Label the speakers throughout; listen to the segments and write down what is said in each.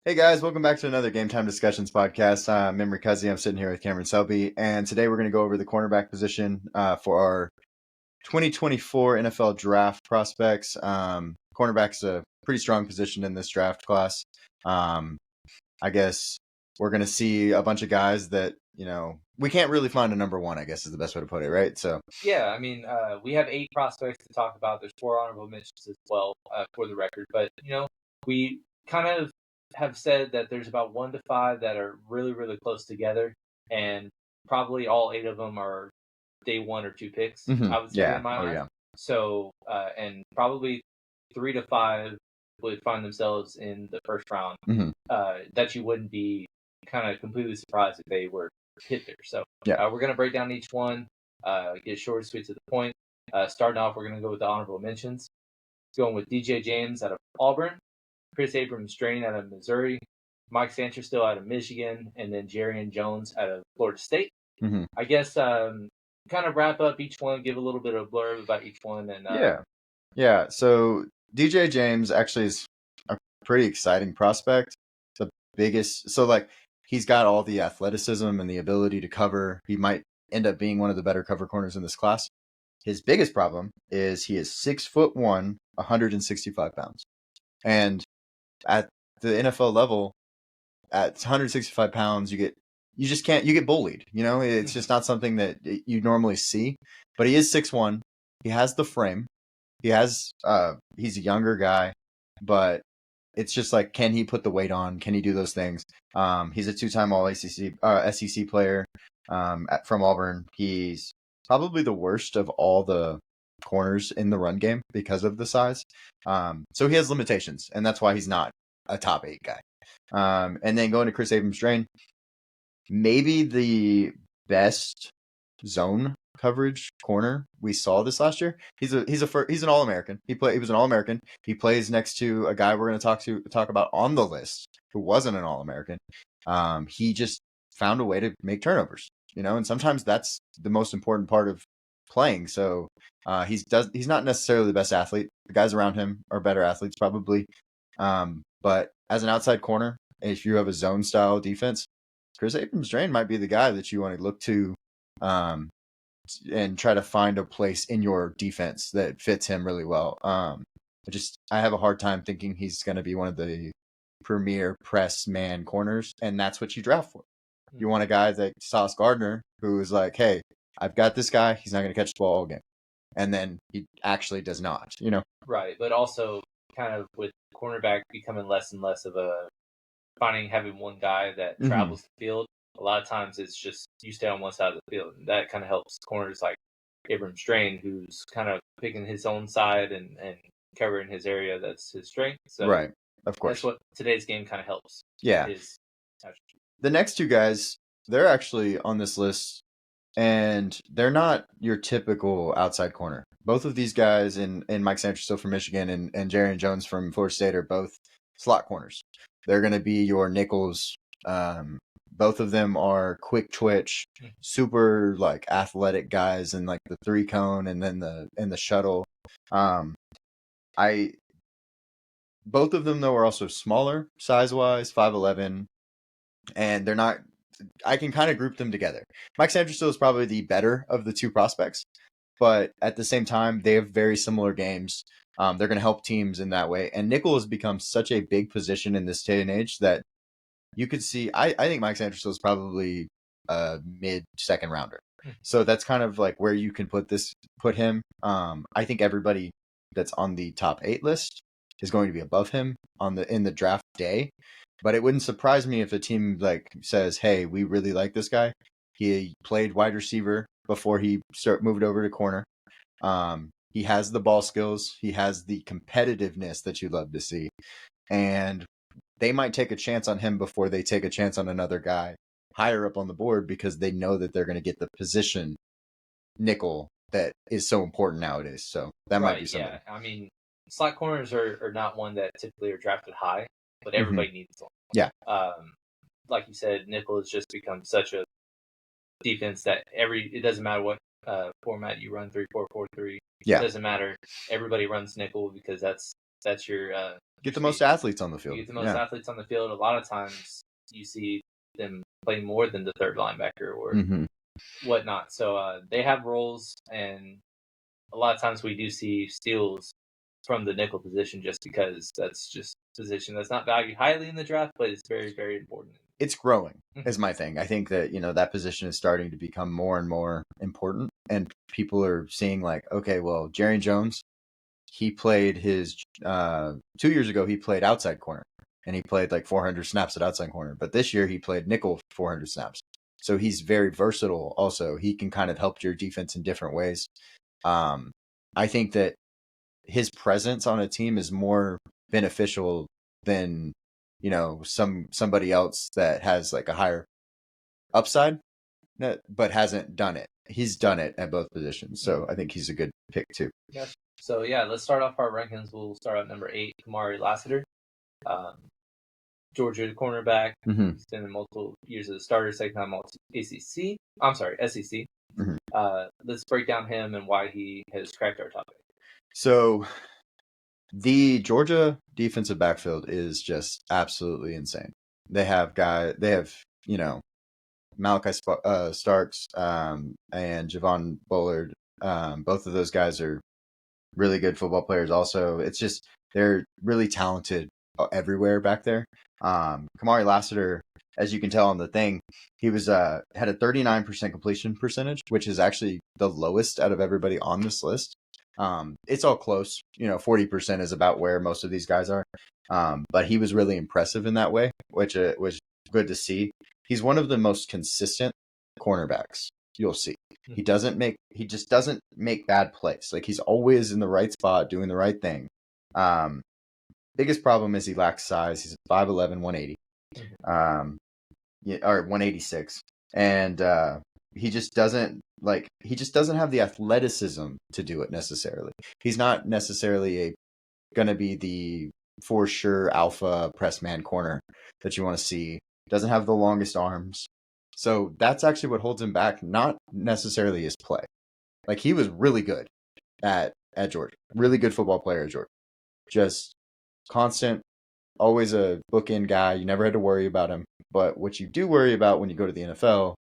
Speaker 1: Hey guys, welcome back to another Game Time Discussions podcast. I'm Emory Cuzzy. I'm sitting here with Cameron Selby, and today we're going to go over the cornerback position for our 2024 NFL draft prospects. Cornerback's a pretty strong position in this draft class. Um, I guess we're going to see a bunch of guys that, we can't really find a number one, I guess is the best way to put it, right? So,
Speaker 2: Yeah, we have 8 prospects to talk about. There's 4 honorable mentions as well, for the record. But, we kind of have said that there's about 1 to 5 that are really, really close together. And probably all 8 of them are day 1 or 2 picks, I would say,
Speaker 1: yeah.
Speaker 2: in my
Speaker 1: Oh,
Speaker 2: eyes.
Speaker 1: yeah.
Speaker 2: So, and probably 3 to 5 would find themselves in the first round,
Speaker 1: hmm
Speaker 2: that you wouldn't be kind of completely surprised if they were hit there. So,
Speaker 1: Yeah.
Speaker 2: we're going to break down each one, get short and sweet to the point. Starting off, we're going to go with the honorable mentions. Going with DJ James out of Auburn, Chris Abrams-Drain out of Missouri, Mike Sancherstill out of Michigan, and then Terrion Jones out of Florida State.
Speaker 1: hmm
Speaker 2: I guess kind of wrap up each one, give a little bit of blurb about each one, and
Speaker 1: Yeah. Yeah. So DJ James actually is a pretty exciting prospect. The biggest, so like he's got all the athleticism and the ability to cover. He might end up being one of the better cover corners in this class. His biggest problem is he is 6'1", 165 pounds. And at the NFL level, at 165 pounds, you just can't, you get bullied. It's just not something that you normally see. But he is 6'1". He has the frame. He's a younger guy, but it's just like, can he put the weight on? Can he do those things? He's a 2-time All ACC, SEC player, from Auburn. He's probably the worst of all the corners in the run game because of the size. So he has limitations, and that's why he's not a top 8 guy. And then going to Chris Abrams-Drain, maybe the best zone coverage corner we saw this last year. He's an All-American. He was an All-American. He plays next to a guy we're going to talk about on the list who wasn't an All-American. He just found a way to make turnovers, and sometimes that's the most important part of playing. So he's not necessarily the best athlete. The guys around him are better athletes probably. But as an outside corner, if you have a zone style defense, Chris Abrams-Drain might be the guy that you want to look to, and try to find a place in your defense that fits him really well. I have a hard time thinking he's going to be one of the premier press man corners, and that's what you draft for. You want a guy like Sauce Gardner, who is like, hey, I've got this guy. He's not going to catch the ball all game. And then he actually does not.
Speaker 2: Right, but also kind of with cornerback becoming less and less of a having one guy that travels the field. A lot of times it's just you stay on one side of the field, and that kind of helps corners like Abrams-Drain, who's kind of picking his own side and covering his area. That's his strength. So
Speaker 1: Right, of course.
Speaker 2: that's what today's game kind of helps.
Speaker 1: Yeah. The next 2 guys, they're actually on this list, and they're not your typical outside corner. Both of these guys, and Mike Sancherstill from Michigan and Terrion Jones from Florida State, are both slot corners. They're going to be your nickels. Both of them are quick twitch, super like athletic guys, and like the 3-cone and then the shuttle. Both of them though are also smaller size wise, 5'11", and they're not. I can kind of group them together. Mike Sancherstill is probably the better of the 2 prospects, but at the same time, they have very similar games. They're going to help teams in that way. And nickel has become such a big position in this day and age that you could see. I think Mike Sancherstill is probably a mid-second rounder. So that's kind of like where you can put him. I think everybody that's on the top 8 list is going to be above him in the draft day. But it wouldn't surprise me if a team like says, "Hey, we really like this guy. He played wide receiver before he moved over to corner. He has the ball skills. He has the competitiveness that you love to see, and they might take a chance on him before they take a chance on another guy higher up on the board because they know that they're going to get the position nickel that is so important nowadays. So that might be something.
Speaker 2: Yeah, slot corners are not one that typically are drafted high, but everybody needs them.
Speaker 1: Yeah.
Speaker 2: Like you said, nickel has just become such a defense that it doesn't matter what format you run, 3-4-3.
Speaker 1: Yeah.
Speaker 2: It doesn't matter. Everybody runs nickel because that's that's your
Speaker 1: get the most athletes on the field.
Speaker 2: You get the most athletes on the field. A lot of times you see them play more than the third linebacker or whatnot. So they have roles, and a lot of times we do see steals from the nickel position just because that's just a position that's not valued highly in the draft, but it's very, very important.
Speaker 1: It's growing is my thing. I think that, that position is starting to become more and more important, and people are seeing like, okay, well, Jerry Jones, he played his 2 years ago, he played outside corner, and he played like 400 snaps at outside corner. But this year he played nickel 400 snaps. So he's very versatile. Also, he can kind of help your defense in different ways. I think that his presence on a team is more beneficial than, somebody else that has like a higher upside, but hasn't done it. He's done it at both positions. So I think he's a good pick too.
Speaker 2: Yes. So yeah, let's start off our rankings. We'll start at number 8, Kamari Lassiter. Georgia cornerback. He's been in multiple years as a starter, second time all SEC. Let's break down him and why he has cracked our top 8.
Speaker 1: So the Georgia defensive backfield is just absolutely insane. They have Malachi Starks and Javon Bullard. Both of those guys are really good football players. Also, it's just they're really talented everywhere back there. Kamari Lassiter, as you can tell on the thing, he was had a 39% completion percentage, which is actually the lowest out of everybody on this list. It's all close. 40% is about where most of these guys are. But he was really impressive in that way, which was good to see. He's one of the most consistent cornerbacks you'll see. He just doesn't make bad plays. Like, he's always in the right spot, doing the right thing. Biggest problem is he lacks size. He's 5'11", 180, or 186, and he just doesn't have the athleticism to do it necessarily. He's not necessarily going to be the for sure alpha press man corner that you want to see. Doesn't have the longest arms. So that's actually what holds him back, not necessarily his play. Like, he was really good at Georgia. Really good football player at Georgia. Just constant, always a bookend guy. You never had to worry about him. But what you do worry about when you go to the NFL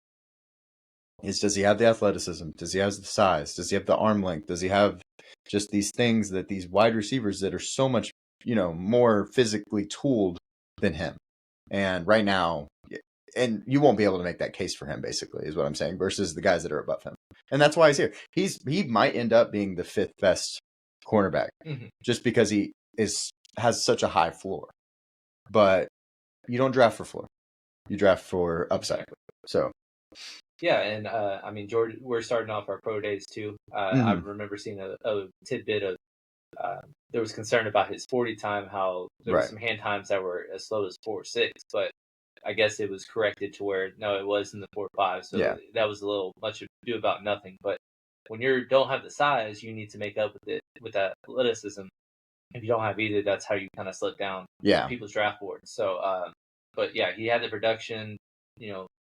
Speaker 1: is, does he have the athleticism? Does he have the size? Does he have the arm length? Does he have just these things that these wide receivers that are so much, more physically tooled than him? And right now, and you won't be able to make that case for him, basically, is what I'm saying, versus the guys that are above him. And that's why he's here. He might end up being the 5th best cornerback, just because he has such a high floor. But you don't draft for floor. You draft for upside. So
Speaker 2: yeah, and George, we're starting off our pro days too. I remember seeing a tidbit of there was concern about his 40 time, how there were some hand times that were as slow as 4.6, but I guess it was corrected to where no, it was in the 4.5. So that was a little much ado about nothing. But when you don't have the size, you need to make up with it with athleticism. If you don't have either, that's how you kind of slip down people's draft boards. So, but yeah, he had the production.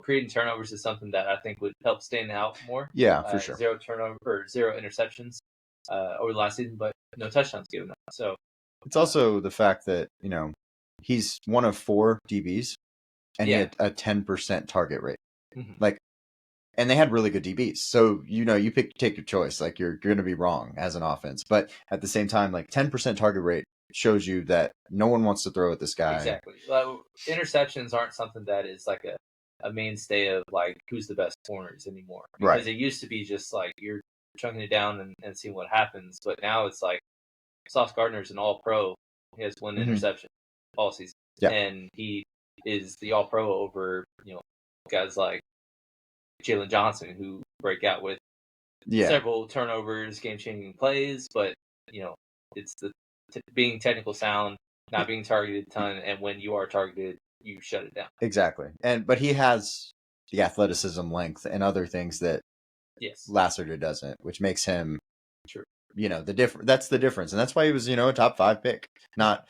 Speaker 2: Creating turnovers is something that I think would help stand out more.
Speaker 1: Yeah, for sure.
Speaker 2: 0 interceptions over the last season, but no touchdowns given up. So
Speaker 1: it's also the fact that he's one of 4 DBs, and he had a 10% target rate. And they had really good DBs. So, you take your choice. Like, you're going to be wrong as an offense. But at the same time, like, 10% target rate shows you that no one wants to throw at this guy.
Speaker 2: Exactly. Interceptions aren't something that is like a mainstay of like who's the best corners anymore. Because it used to be just like you're chunking it down and seeing what happens. But now it's like Sauce Gardner's an all-pro. He has 1 interception all season. Yeah. And he is the all-pro over, guys like Jalen Johnson, who break out with several turnovers, game-changing plays, but it's the being technical sound, not being targeted a ton, and when you are targeted, you shut it down.
Speaker 1: Exactly, but he has the athleticism, length, and other things that Lassiter doesn't, which makes him that's the difference, and that's why he was a top 5 pick, not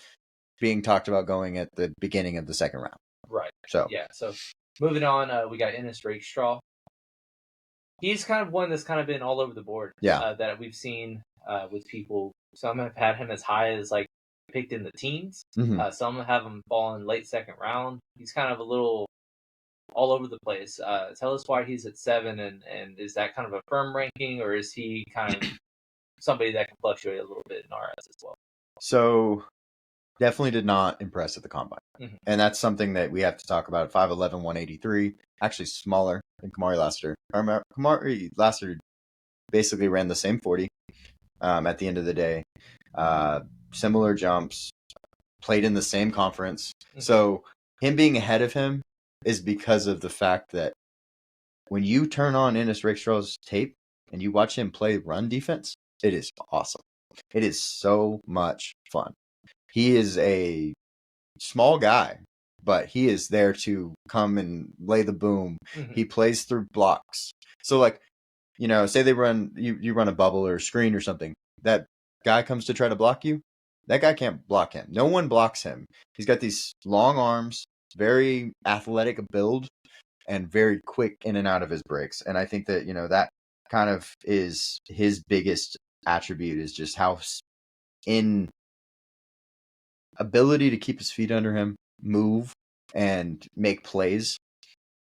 Speaker 1: being talked about going at the beginning of the second round.
Speaker 2: Right. So moving on, we got Ennis Rakestraw. He's kind of one that's kind of been all over the board. That we've seen with people. Some have had him as high as like picked in the teens.
Speaker 1: Mm-hmm.
Speaker 2: Some have him falling late second round. He's kind of a little all over the place. Tell us why he's at 7, and is that kind of a firm ranking, or is he kind of somebody that can fluctuate a little bit in our eyes as well?
Speaker 1: So definitely did not impress at the combine.
Speaker 2: Mm-hmm.
Speaker 1: And that's something that we have to talk about. 5'11", 183, actually smaller than Kamari Lassiter. Kamari Lassiter basically ran the same 40 at the end of the day. Similar jumps, played in the same conference. Mm-hmm. So him being ahead of him is because of the fact that when you turn on Ennis Rakestraw's tape and you watch him play run defense, it is awesome. It is so much fun. He is a small guy, but he is there to come and lay the boom. Mm-hmm. He plays through blocks. So like, say they run, you run a bubble or a screen or something. That guy comes to try to block you. That guy can't block him. No one blocks him. He's got these long arms, very athletic build, and very quick in and out of his breaks. And I think that, that kind of is his biggest attribute, is just how in ability to keep his feet under him, move, and make plays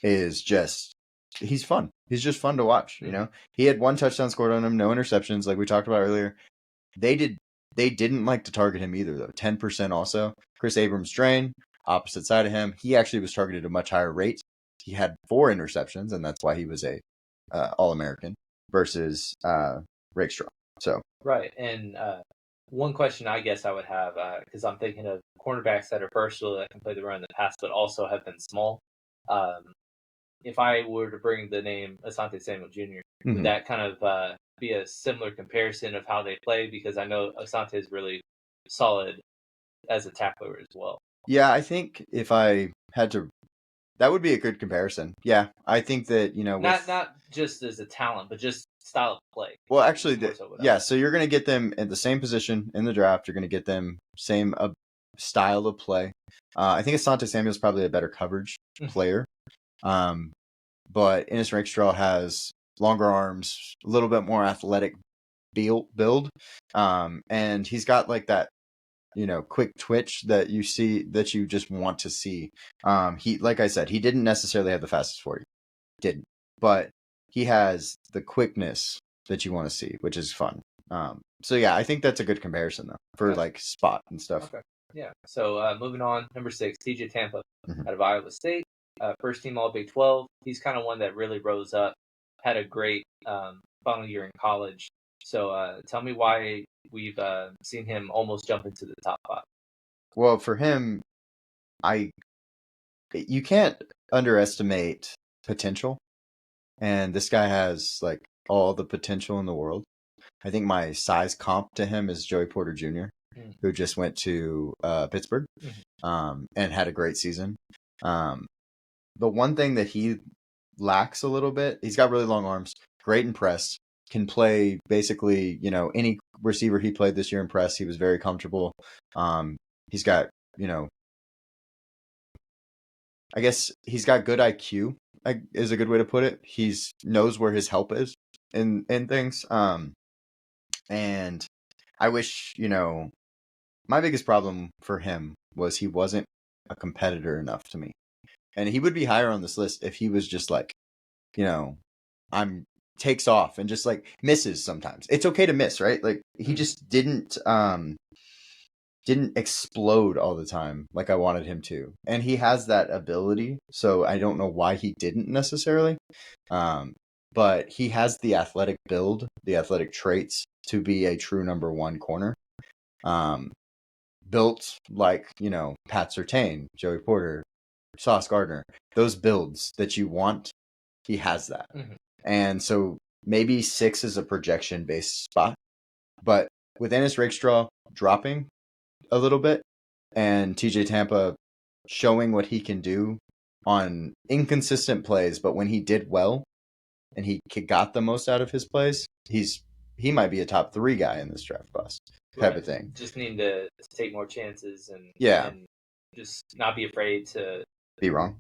Speaker 1: is just, he's fun. He's just fun to watch. He had 1 touchdown scored on him, no interceptions, like we talked about earlier. They didn't like to target him either, though. 10% also. Chris Abrams-Drain, opposite side of him, he actually was targeted at a much higher rate. He had 4 interceptions, and that's why he was a All-American versus Rakestraw. So
Speaker 2: right, and one question I guess I would have, because I'm thinking of cornerbacks that are versatile, that can play the run in the pass, but also have been small. If I were to bring the name Asante Samuel Jr., mm-hmm. would that kind of be a similar comparison of how they play? Because I know Asante is really solid as a tackler as well.
Speaker 1: Yeah, I think if I had to, that would be a good comparison. Yeah, I think that,
Speaker 2: not just as a talent, but just style of play.
Speaker 1: Well, actually, so you're going to get them in the same position in the draft. You're going to get them same style of play. I think Asante Samuel is probably a better coverage player. But Ennis Rakestraw has longer arms, a little bit more athletic build. And he's got like that, quick twitch that you see, that you just want to see. He, like I said, he didn't necessarily have the fastest 40. Didn't. But he has the quickness that you want to see, which is fun. So yeah, I think that's a good comparison though for like spot and stuff.
Speaker 2: Okay. Yeah. So moving on, number 6, TJ Tampa, out of Iowa State, first team All Big 12. He's kind of one that really rose up, had a great final year in college. So tell me why we've seen him almost jump into the top 5.
Speaker 1: Well, for him, you can't underestimate potential, and this guy has like all the potential in the world. I think my size comp to him is Joey Porter Jr., who just went to Pittsburgh and had a great season. The one thing that he lacks a little bit, he's got really long arms, great in press, can play basically, any receiver he played this year in press, he was very comfortable. He's got, I guess he's got good IQ, is a good way to put it. He's knows where his help is in things. And I wish, my biggest problem for him was he wasn't a competitor enough to me. And he would be higher on this list if he was just like, takes off and just like misses sometimes. It's okay to miss, right? Like he just didn't explode all the time like I wanted him to. And he has that ability, so I don't know why he didn't necessarily. But he has the athletic build, the athletic traits to be a true number 1 corner. Built like, Pat Surtain, Joey Porter, Sauce Gardner, those builds that you want, he has that. Mm-hmm. And so maybe 6 is a projection based spot, but with Ennis Rakestraw dropping a little bit and TJ Tampa showing what he can do on inconsistent plays, but when he did well and he got the most out of his plays, he might be a top 3 guy in this draft class type of thing.
Speaker 2: Just need to take more chances and just not be afraid to
Speaker 1: be wrong.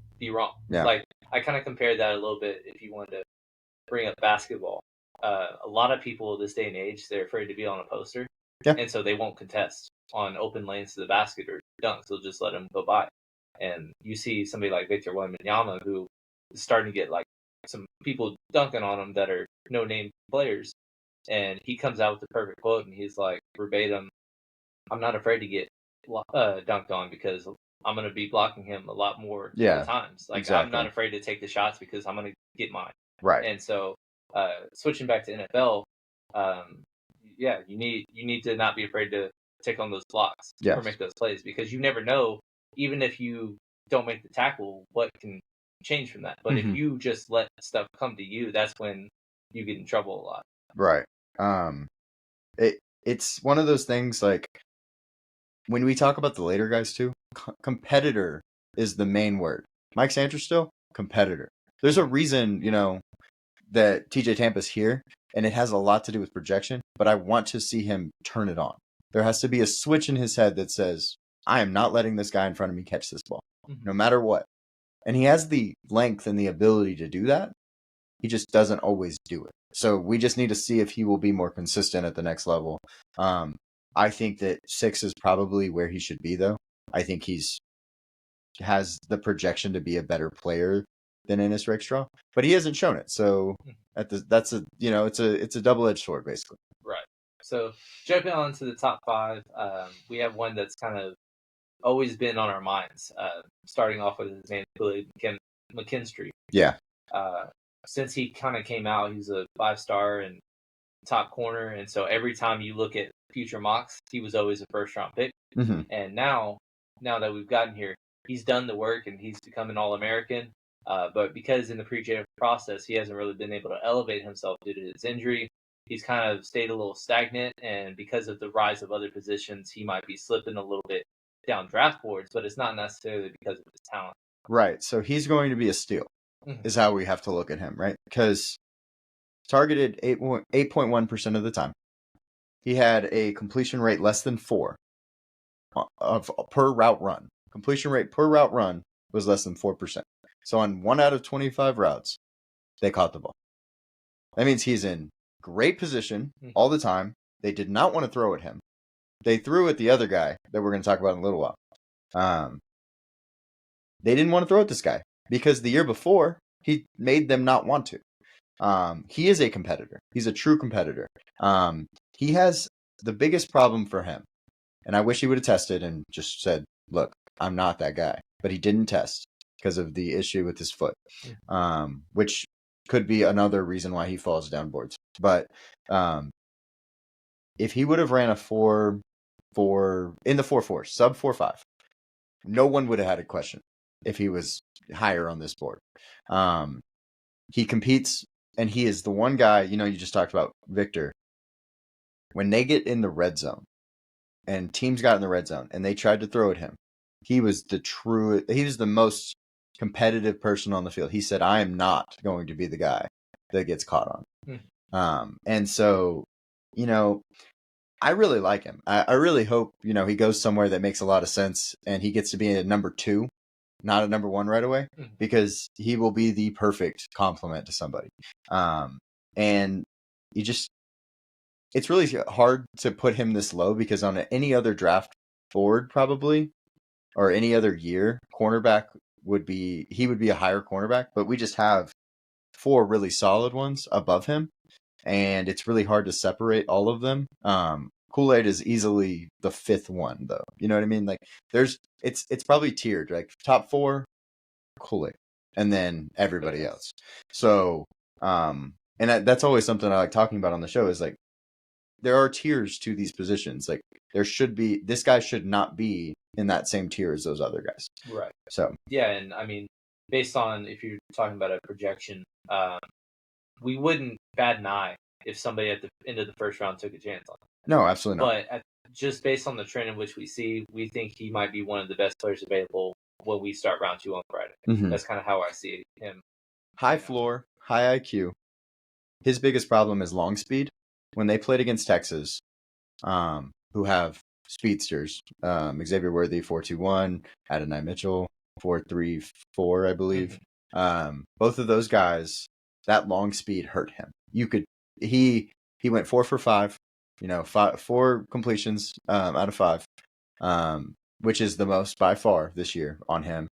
Speaker 2: Yeah. Like I kind of compared that a little bit. If you wanted to bring up basketball, a lot of people this day and age, they're afraid to be on a poster.
Speaker 1: Yeah.
Speaker 2: And so they won't contest on open lanes to the basket or dunks. They'll just let them go by. And you see somebody like Victor Wembanyama, who is starting to get like some people dunking on him that are no-name players. And he comes out with the perfect quote, and he's like, verbatim, I'm not afraid to get dunked on because I'm going to be blocking him a lot more of the times. Like,
Speaker 1: exactly.
Speaker 2: I'm not afraid to take the shots because I'm going to get mine.
Speaker 1: Right.
Speaker 2: And so, switching back to NFL, yeah, you need to not be afraid to take on those blocks or make those plays, because you never know, even if you don't make the tackle, what can change from that. But if you just let stuff come to you, that's when you get in trouble a lot.
Speaker 1: Right. It's one of those things, like, when we talk about the later guys too, competitor is the main word. Mike Sainristil, competitor. There's a reason, that TJ Tampa's here, and it has a lot to do with projection, but I want to see him turn it on. There has to be a switch in his head that says, I am not letting this guy in front of me catch this ball, no matter what. And he has the length and the ability to do that. He just doesn't always do it. So we just need to see if he will be more consistent at the next level. I think that 6 is probably where he should be, though. I think has the projection to be a better player than Ennis Rakestraw, but he hasn't shown it. So that's it's a double-edged sword, basically.
Speaker 2: Right. So jumping on to the top 5, we have one that's kind of always been on our minds. Starting off with his name, Kool-Aid McKinstry.
Speaker 1: Yeah.
Speaker 2: Since he kind of came out, he's a 5-star and top corner, and so every time you look at future mocks, he was always a first-round pick. And now that we've gotten here, he's done the work and he's become an All-American. But because in the pre-draft process, he hasn't really been able to elevate himself due to his injury, he's kind of stayed a little stagnant. And because of the rise of other positions, he might be slipping a little bit down draft boards, but it's not necessarily because of his talent.
Speaker 1: Right. So he's going to be a steal, is how we have to look at him, right? Because targeted 8.1% of the time. He had a completion rate less than 4 per route run. Completion rate per route run was less than 4%. So on 1 out of 25 routes, they caught the ball. That means he's in great position all the time. They did not want to throw at him. They threw at the other guy that we're going to talk about in a little while. They didn't want to throw at this guy because the year before, he made them not want to. He is a competitor. He's a true competitor. He has the biggest problem for him, and I wish he would have tested and just said, look, I'm not that guy. But he didn't test because of the issue with his foot, which could be another reason why he falls down boards. But if he would have ran a 4.4 in the 4.4, sub 4.5, no one would have had a question if he was higher on this board. He competes, and he is the one guy, you just talked about Victor. When they get in the red zone, and teams got in the red zone, and they tried to throw at him, he was the most competitive person on the field. He said, I am not going to be the guy that gets caught on. And so, I really like him. I really hope, he goes somewhere that makes a lot of sense and he gets to be a number 2, not a number 1 right away, because he will be the perfect complement to somebody. And it's really hard to put him this low because on any other draft board, probably, or any other year, cornerback would be a higher cornerback, but we just have 4 really solid ones above him, and it's really hard to separate all of them. Kool-Aid is easily the 5th one, though. You know what I mean? Like, it's probably tiered, like top 4, Kool-Aid, and then everybody else. So, and that's always something I like talking about on the show is like, there are tiers to these positions. Like, this guy should not be in that same tier as those other guys.
Speaker 2: Right.
Speaker 1: So
Speaker 2: yeah, and I mean, based on if you're talking about a projection, we wouldn't bat an eye if somebody at the end of the first round took a chance on him.
Speaker 1: No, absolutely not.
Speaker 2: But just based on the trend in which we see, we think he might be one of the best players available when we start round 2 on Friday. That's kind of how I see him.
Speaker 1: High floor, high IQ. His biggest problem is long speed. When they played against Texas, who have speedsters, Xavier Worthy 4.21, Adonai Mitchell 4.34, I believe. Both of those guys, that long speed hurt him. He went 4 for 5 4 completions out of 5, which is the most by far this year on him.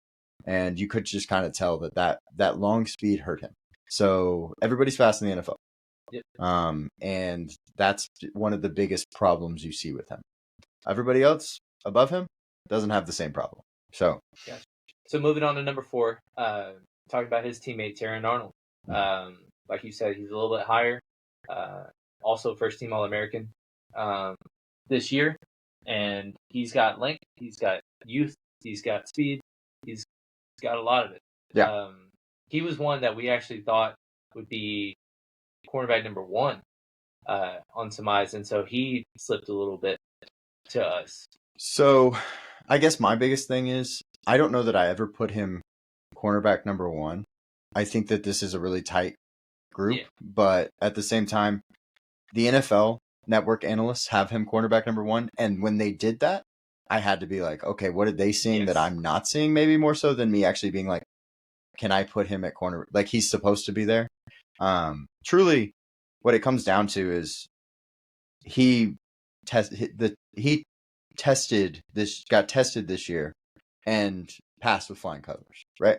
Speaker 1: And you could just kind of tell that long speed hurt him. So everybody's fast in the NFL.
Speaker 2: Yep.
Speaker 1: And that's one of the biggest problems you see with him. Everybody else above him doesn't have the same problem. So,
Speaker 2: So moving on to number 4, talking about his teammate Terrion Arnold. Like you said, he's a little bit higher. Also, first team All-American this year, and he's got length, he's got youth, he's got speed, he's got a lot of it.
Speaker 1: Yeah.
Speaker 2: He was one that we actually thought would be cornerback number 1 on some eyes, and so he slipped a little bit to us.
Speaker 1: So, I guess my biggest thing is I don't know that I ever put him cornerback number 1. I think that this is a really tight group, but at the same time, the NFL network analysts have him cornerback number 1, and when they did that, I had to be like, okay, what are they seeing that I'm not seeing? Maybe more so than me actually being like, can I put him at corner? Like, he's supposed to be there. Truly, what it comes down to is he got tested this year and passed with flying colors, right?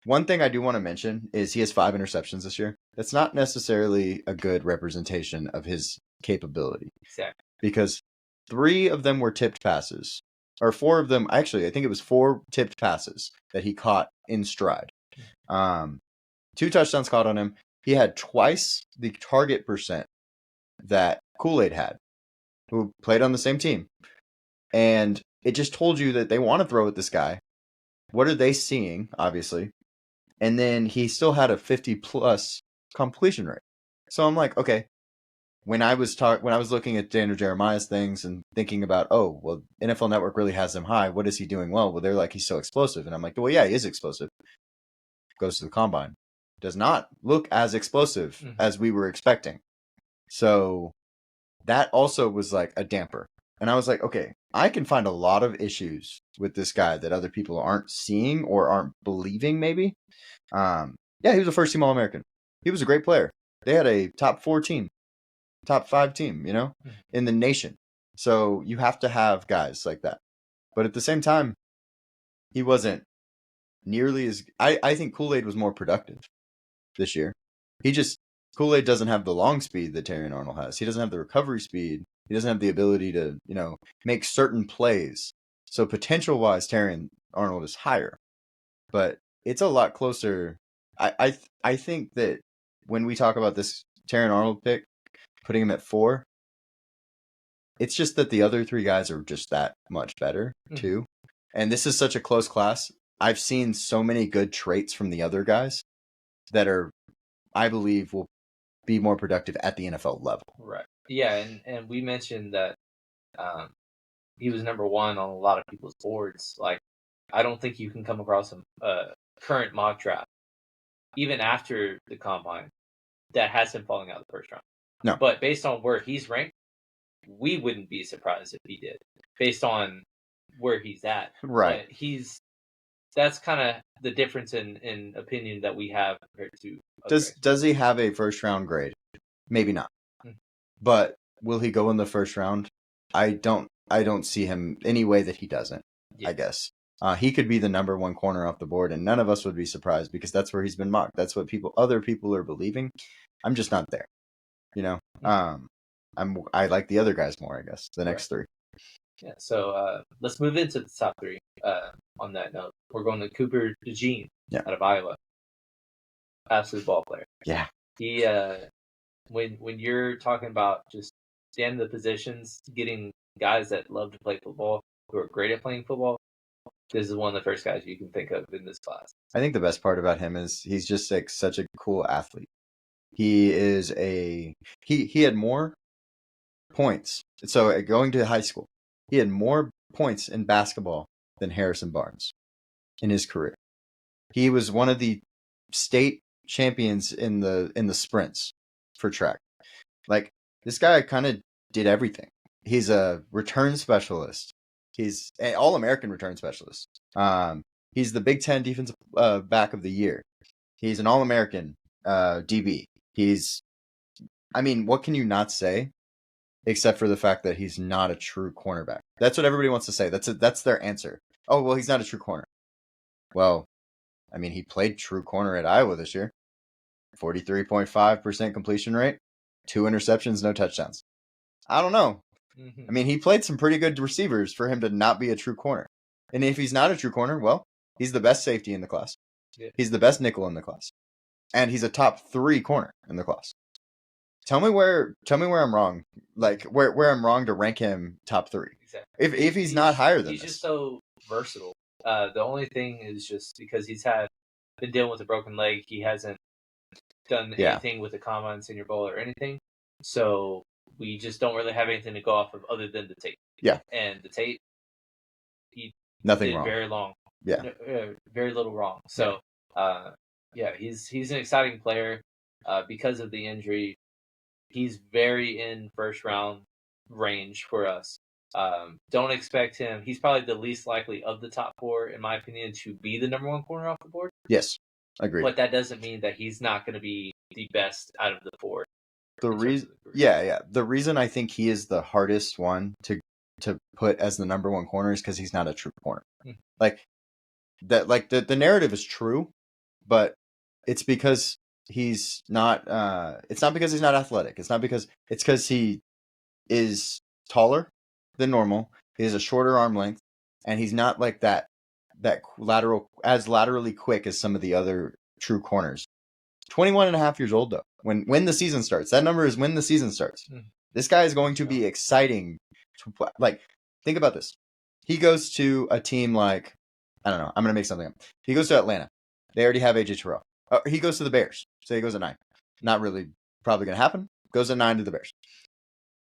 Speaker 1: One thing I do want to mention is he has 5 interceptions this year. That's not necessarily a good representation of his capability.
Speaker 2: Exactly.
Speaker 1: Because 3 of them were tipped passes. Or 4 of them, actually, I think it was 4 tipped passes that he caught in stride. 2 touchdowns caught on him. He had twice the target percent that Kool-Aid had, who played on the same team. And it just told you that they want to throw at this guy. What are they seeing, obviously? And then he still had a 50-plus completion rate. So I'm like, okay. When I was looking at Daniel Jeremiah's things and thinking about, oh, well, NFL Network really has him high. What is he doing well? Well, they're like, he's so explosive. And I'm like, well, yeah, he is explosive. Goes to the combine. Does not look as explosive as we were expecting. So that also was like a damper. And I was like, okay, I can find a lot of issues with this guy that other people aren't seeing or aren't believing maybe. Yeah, he was a first team All-American. He was a great player. They had a top 5 team, in the nation. So you have to have guys like that. But at the same time, he wasn't nearly as... I think Kool-Aid was more productive this year. Kool-Aid doesn't have the long speed that Terrion Arnold has. He doesn't have the recovery speed. He doesn't have the ability to, make certain plays. So potential-wise, Terrion Arnold is higher. But it's a lot closer. I think that when we talk about this Terrion Arnold pick, putting him at 4, it's just that the other 3 guys are just that much better too. And this is such a close class. I've seen so many good traits from the other guys that I believe will be more productive at the NFL level.
Speaker 2: Right. Yeah, and we mentioned that he was number 1 on a lot of people's boards. Like, I don't think you can come across a current mock draft, even after the combine, that has him falling out of the first round.
Speaker 1: No.
Speaker 2: But based on where he's ranked, we wouldn't be surprised if he did, based on where he's at.
Speaker 1: Right.
Speaker 2: But that's kind of the difference in opinion that we have compared to
Speaker 1: Does he have a first round grade? Maybe not. But will he go in the first round? I don't see him any way that he doesn't. I guess. He could be the number 1 corner off the board, and none of us would be surprised because that's where he's been mocked. That's what other people are believing. I'm just not there. I like the other guys more, I guess. The next 3.
Speaker 2: Yeah. So let's move into the top 3. On that note, we're going to Cooper DeJean out of Iowa. Absolute ball player.
Speaker 1: Yeah.
Speaker 2: He when you're talking about just standing the positions, getting guys that love to play football, who are great at playing football, this is one of the first guys you can think of in this class.
Speaker 1: I think the best part about him is he's just like such a cool athlete. He is he had more points. So going to high school, he had more points in basketball than Harrison Barnes in his career. He was one of the state champions in the sprints for track. Like, this guy kind of did everything. He's a return specialist. He's an All-American return specialist. He's the Big Ten defensive back of the year. He's an All-American DB. What can you not say except for the fact that he's not a true cornerback. That's what everybody wants to say. That's their answer. Oh, well, he's not a true corner. Well, I mean, he played true corner at Iowa this year. 43.5% completion rate, 2 interceptions, no touchdowns. I don't know.
Speaker 2: Mm-hmm.
Speaker 1: I mean, he played some pretty good receivers for him to not be a true corner. And if he's not a true corner, well, he's the best safety in the class.
Speaker 2: Yeah.
Speaker 1: He's the best nickel in the class. And he's a top 3 corner in the class. Tell me where I'm wrong. Like where I'm wrong to rank him top 3.
Speaker 2: Exactly.
Speaker 1: If he's not higher than
Speaker 2: he's
Speaker 1: this.
Speaker 2: Just so versatile. The only thing is just because he's been dealing with a broken leg, he hasn't done anything with the Combine, Senior Bowl, or anything. So we just don't really have anything to go off of other than the tape.
Speaker 1: Yeah.
Speaker 2: And the tape, he
Speaker 1: nothing
Speaker 2: did
Speaker 1: wrong.
Speaker 2: Very long.
Speaker 1: Yeah.
Speaker 2: Very little wrong. So he's an exciting player. Because of the injury, he's very in first round range for us. Don't expect him. He's probably the least likely of the top 4, in my opinion, to be the number 1 corner off the board.
Speaker 1: Yes, agreed.
Speaker 2: But that doesn't mean that he's not going to be the best out of the 4.
Speaker 1: The reason I think he is the hardest one to put as the number 1 corner is because he's not a true corner.
Speaker 2: Mm-hmm.
Speaker 1: Like that. Like the narrative is true, but it's because he's not. It's not because he's not athletic. It's because he is taller than normal. He has a shorter arm length, and he's not like that laterally quick as some of the other true corners. 21 and a half years old though. When the season starts, that number is when the season starts. Mm-hmm. This guy is going to be exciting to play. Like, think about this. He goes to a team like, I don't know, I'm going to make something up. He goes to Atlanta. They already have AJ Terrell. He goes to the Bears. So he goes at 9. Not really probably going to happen. Goes at 9 to the Bears.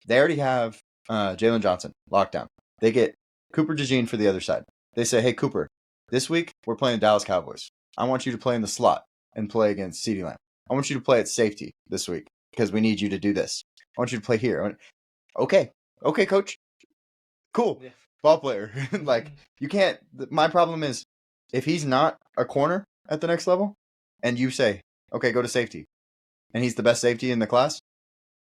Speaker 1: They already have Jalen Johnson locked down. They get Cooper DeJean for the other side. They say, hey, Cooper, this week we're playing the Dallas Cowboys. I want you to play in the slot and play against CeeDee Lamb. I want you to play at safety this week because we need you to do this. I want you to play here. Okay, coach. Cool. Yeah. Ball player. Like, you can't. My problem is if he's not a corner at the next level and you say, okay, go to safety, and he's the best safety in the class,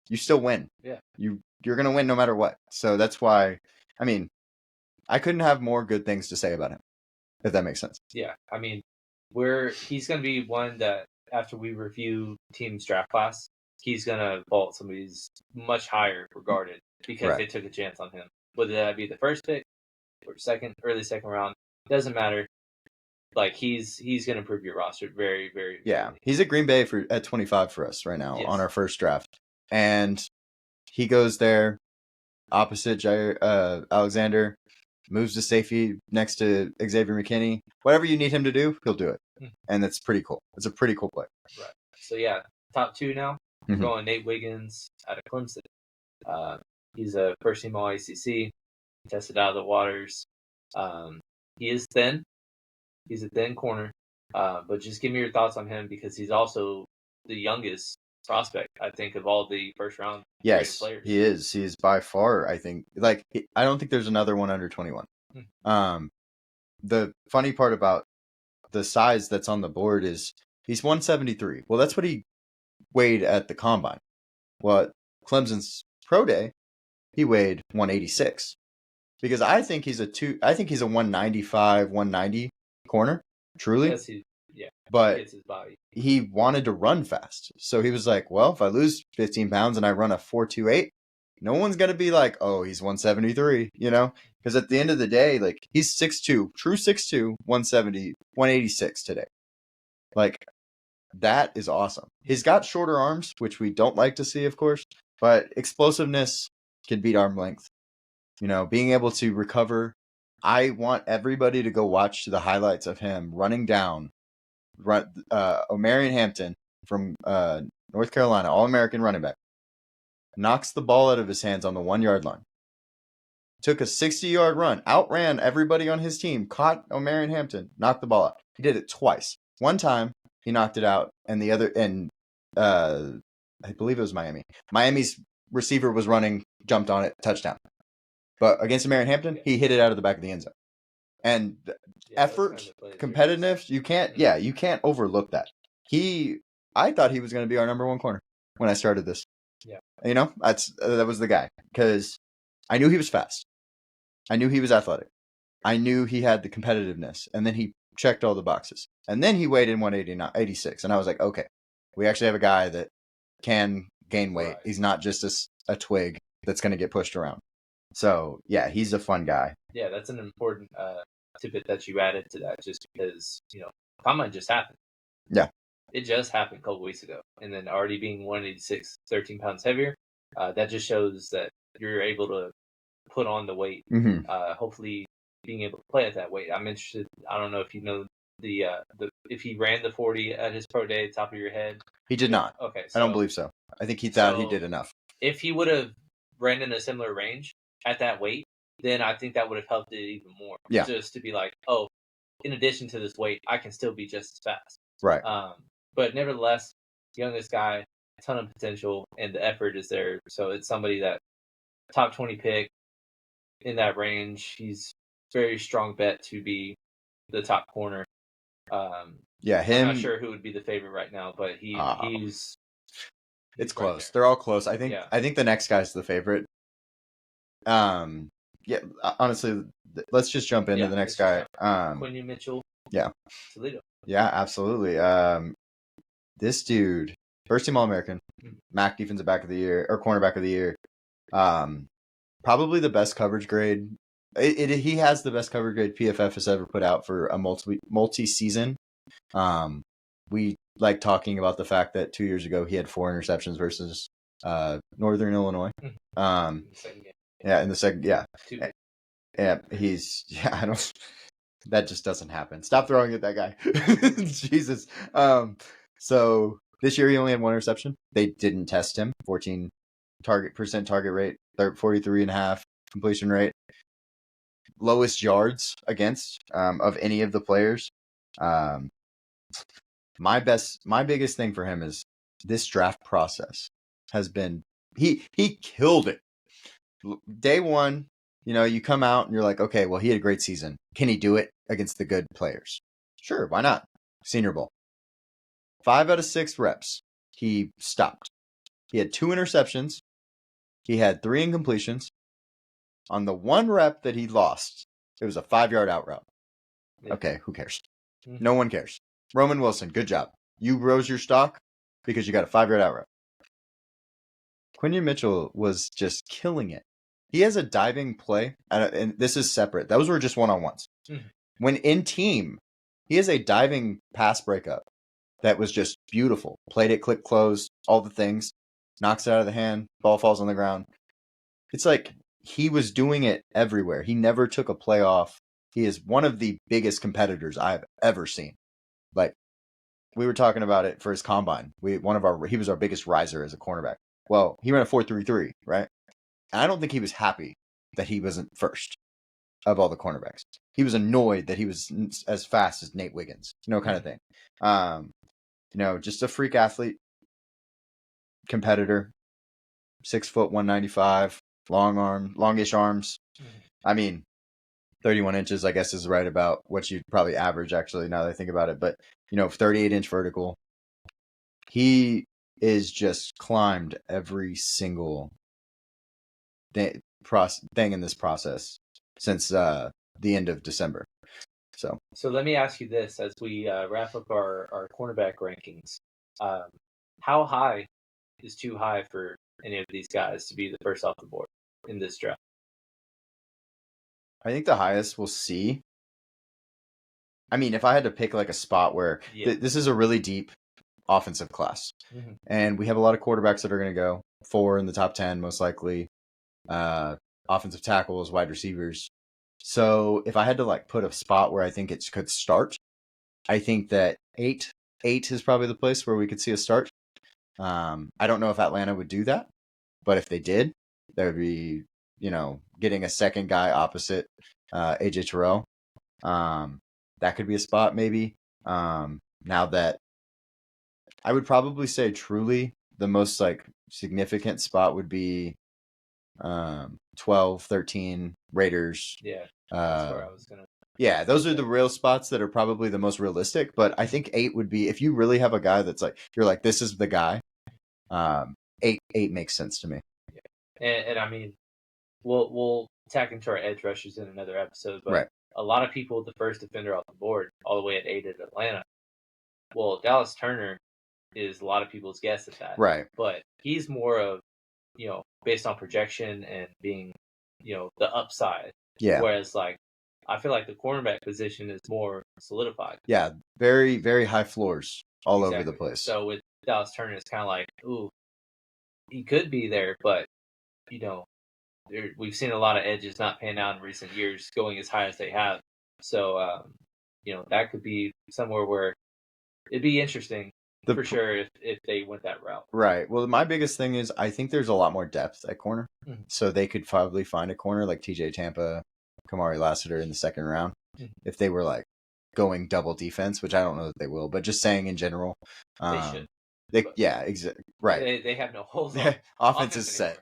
Speaker 1: you still win.
Speaker 2: Yeah.
Speaker 1: You're going to win no matter what. So that's why, I mean, I couldn't have more good things to say about him, if that makes sense.
Speaker 2: Yeah. I mean, he's going to be one that after we review team's draft class, he's going to vault somebody's much higher regarded because they took a chance on him. Whether that be the first pick or early second round, doesn't matter. Like, he's going to improve your roster very, very.
Speaker 1: Yeah, he's at Green Bay at 25 for us right now on our first draft. And he goes there opposite Jair Alexander, moves to safety next to Xavier McKinney. Whatever you need him to do, he'll do it. And that's pretty cool. It's a pretty cool play.
Speaker 2: Right. So, yeah, top 2 now. We're going Nate Wiggins out of Clemson. He's a first-team All-ACC. Tested out of the waters. He is thin. He's a thin corner. But just give me your thoughts on him because he's also the youngest prospect, I think, of all the first-round players.
Speaker 1: He is. He is by far, I think. Like, I don't think there's another one under 21. The funny part about the size that's on the board is he's 173. Well, that's what he weighed at the Combine. Well, at Clemson's pro day, he weighed 186. Because I think he's a 195, 190 corner, truly.
Speaker 2: Yes,
Speaker 1: but he wanted to run fast. So he was like, well, if I lose 15 pounds and I run a 4.28, no one's going to be like, oh, he's 173, you know? Because at the end of the day, like, he's 6'2", true 6'2", 170, 186 today. Like, that is awesome. He's got shorter arms, which we don't like to see, of course, but explosiveness can beat arm length. You know, being able to recover. I want everybody to go watch the highlights of him running down Omarion Hampton from North Carolina, All-American running back. Knocks the ball out of his hands on the 1-yard line. Took a 60-yard run, outran everybody on his team, caught Omarion Hampton, knocked the ball out. He did it twice. One time, he knocked it out, and the other, I believe it was Miami. Miami's receiver was running, jumped on it, touchdown. But against Omarion Hampton, he hit it out of the back of the end zone. And effort, competitiveness, you can't overlook that. I thought he was going to be our number 1 corner when I started this.
Speaker 2: Yeah.
Speaker 1: You know, that was the guy because I knew he was fast. I knew he was athletic. I knew he had the competitiveness, and then he checked all the boxes. And then he weighed in 186, and I was like, okay, we actually have a guy that can gain weight.
Speaker 2: Right.
Speaker 1: He's not just a twig that's going to get pushed around. So, yeah, he's a fun guy.
Speaker 2: Yeah, that's an important tidbit that you added to that, just because, combine just happened.
Speaker 1: Yeah.
Speaker 2: It just happened a couple weeks ago. And then already being 186, 13 pounds heavier, that just shows that you're able to put on the weight.
Speaker 1: Mm-hmm.
Speaker 2: Hopefully being able to play at that weight. I'm interested. I don't know if you know the if he ran the 40 at his pro day, top of your head.
Speaker 1: He did not.
Speaker 2: Okay,
Speaker 1: I don't believe so. I think he thought he did enough.
Speaker 2: If he would have ran in a similar range at that weight, then I think that would have helped it even more.
Speaker 1: Yeah.
Speaker 2: Just to be like, oh, in addition to this weight, I can still be just as fast.
Speaker 1: Right.
Speaker 2: But nevertheless, youngest guy, ton of potential, and the effort is there. So it's somebody that top 20 pick in that range. He's very strong bet to be the top corner.
Speaker 1: Yeah, him.
Speaker 2: I'm not sure who would be the favorite right now, but he's.
Speaker 1: It's close. They're all close. I think the next guy's the favorite. Yeah. Honestly, let's just jump into the next guy.
Speaker 2: Quinyon Mitchell.
Speaker 1: Yeah.
Speaker 2: Toledo.
Speaker 1: Yeah, absolutely. This dude, first team All-American, MAC defensive back of the year or cornerback of the year. Probably the best coverage grade. He has the best coverage grade PFF has ever put out for a multi-season. We like talking about the fact that 2 years ago he had 4 interceptions versus Northern Illinois. In the second, yeah. I don't. That just doesn't happen. Stop throwing at that guy. Jesus. So this year he only had 1 interception. They didn't test him. 14% target rate, 43.5 completion rate. Lowest yards against of any of the players. My biggest thing for him is this draft process has been he killed it. Day one, you come out and you're like, okay, well, he had a great season. Can he do it against the good players? Sure, why not? Senior Bowl. 5 out of 6 reps, he stopped. He had 2 interceptions. He had 3 incompletions. On the 1 rep that he lost, it was a 5-yard out route. Okay, who cares? No one cares. Roman Wilson, good job. You rose your stock because you got a 5-yard out route. Quinyon Mitchell was just killing it. He has a diving play, and this is separate. Those were just one-on-ones. When in team, he has a diving pass breakup that was just beautiful. Played it, click, close, all the things. Knocks it out of the hand. Ball falls on the ground. It's like he was doing it everywhere. He never took a play off. He is one of the biggest competitors I've ever seen. Like, we were talking about it for his combine. He was our biggest riser as a cornerback. Well, he ran a 4.33, right? And I don't think he was happy that he wasn't first of all the cornerbacks. He was annoyed that he was as fast as Nate Wiggins, kind of thing. Just a freak athlete, competitor, 6 foot 195, longish arms. I mean, 31 inches, I guess, is right about what you'd probably average, actually, now that I think about it. But, 38-inch vertical. He is just climbed every single thing in this process since the end of December. So
Speaker 2: let me ask you this as we wrap up our cornerback rankings. How high is too high for any of these guys to be the first off the board in this draft?
Speaker 1: I think the highest we'll see. I mean, if I had to pick like a spot where this is a really deep offensive class, and we have a lot of quarterbacks that are going to go 4 in the top 10, most likely, offensive tackles, wide receivers. So if I had to like put a spot where I think it could start, I think that 8 is probably the place where we could see a start. I don't know if Atlanta would do that, but if they did, that would be, getting a second guy opposite AJ Terrell. That could be a spot maybe. Now that I would probably say truly the most like significant spot would be 12, 13 Raiders.
Speaker 2: Yeah, that's where I was going to.
Speaker 1: Yeah, those are the real spots that are probably the most realistic. But I think 8 would be, if you really have a guy that's like, you're like, this is the guy. 8 makes sense to me.
Speaker 2: Yeah. And I mean, we'll tack into our edge rushers in another episode, but
Speaker 1: Right.
Speaker 2: a lot of people, the first defender off the board, all the way at 8 at Atlanta. Well, Dallas Turner is a lot of people's guess at that.
Speaker 1: Right.
Speaker 2: But he's more of, based on projection and being, the upside.
Speaker 1: Yeah.
Speaker 2: Whereas, like, I feel like the cornerback position is more solidified.
Speaker 1: Yeah. Very, very high floors all over the place.
Speaker 2: So with Dallas Turner, it's kind of like, ooh, he could be there, but, we've seen a lot of edges not pan out in recent years going as high as they have. So, that could be somewhere where it'd be interesting for sure if they went that route.
Speaker 1: Right. Well, my biggest thing is I think there's a lot more depth at corner. Mm-hmm. So they could probably find a corner like TJ Tampa, Kamari Lassiter in the second round. Mm-hmm. If they were like going double defense, which I don't know that they will, but just saying in general.
Speaker 2: They should.
Speaker 1: Right.
Speaker 2: They have no holes.
Speaker 1: Offense is set.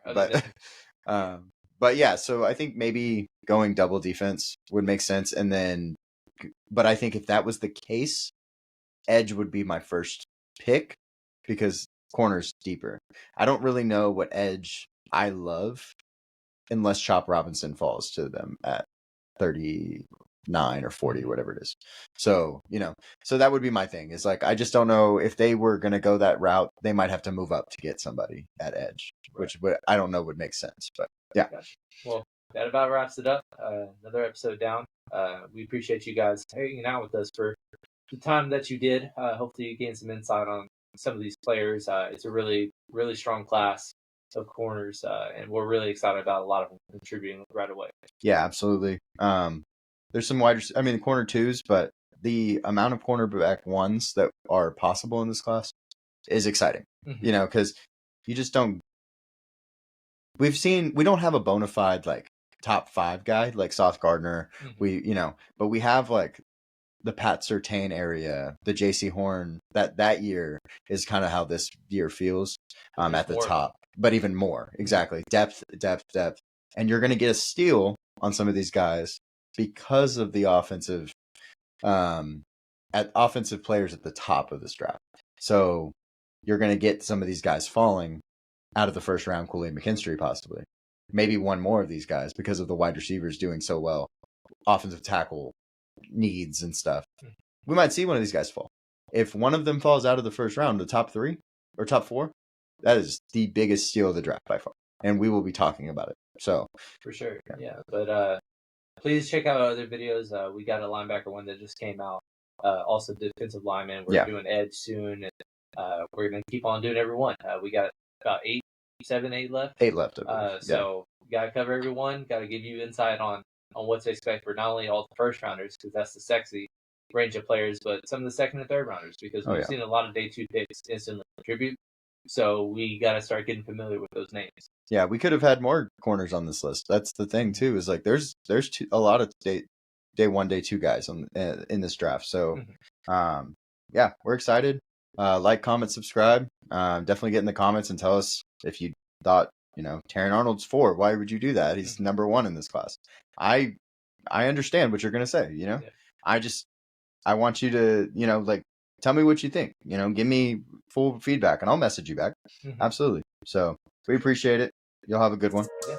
Speaker 1: But yeah, so I think maybe going double defense would make sense. And then, but I think if that was the case, edge would be my first pick because corner's deeper. I don't really know what edge I love unless Chop Robinson falls to them at 39 or 40, whatever it is. So, so that would be my thing. Is like, I just don't know if they were going to go that route, they might have to move up to get somebody at edge, which I don't know would make sense. But yeah.
Speaker 2: Gotcha. Well, that about wraps it up. Another episode down. We appreciate you guys hanging out with us for the time that you did. Hopefully you gained some insight on some of these players. It's a really, really strong class of corners, and we're really excited about a lot of them contributing right away.
Speaker 1: Yeah, absolutely. There's some corner twos, but the amount of cornerback ones that are possible in this class is exciting. Mm-hmm. Because you just don't. We don't have a bona fide like top 5 guy like Sauce Gardner. Mm-hmm. But we have like the Pat Surtain area, the JC Horn. That year is kind of how this year feels at the top, but even more. Exactly. Depth. And you're going to get a steal on some of these guys because of the offensive players at the top of this draft. So you're going to get some of these guys falling out of the first round, Kool-Aid McKinstry possibly. Maybe one more of these guys because of the wide receivers doing so well. Offensive tackle needs and stuff. We might see one of these guys fall. If one of them falls out of the first round, the top 3 or top 4, that is the biggest steal of the draft by far. And we will be talking about it. So
Speaker 2: for sure. Yeah. But please check out our other videos. We got a linebacker one that just came out. Also defensive lineman. We're doing edge soon, and we're gonna keep on doing every one. We got about 8 left.
Speaker 1: 8 left.
Speaker 2: So we gotta cover everyone. Gotta give you insight on what to expect for not only all the first rounders, because that's the sexy range of players, but some of the second and third rounders, because we've seen a lot of day 2 picks instantly contribute. So we got to start getting familiar with those names.
Speaker 1: Yeah, we could have had more corners on this list. That's the thing too. Is like there's a lot of day 1, day 2 guys in this draft. So, yeah, we're excited. Like, comment, subscribe. Definitely get in the comments and tell us if you thought Terrion Arnold's 4. Why would you do that? He's number 1 in this class. I understand what you're gonna say. Yeah. I want you to tell me what you think. Give me full feedback, and I'll message you back. Mm-hmm. Absolutely. So we appreciate it. You'll have a good one.
Speaker 2: Yeah.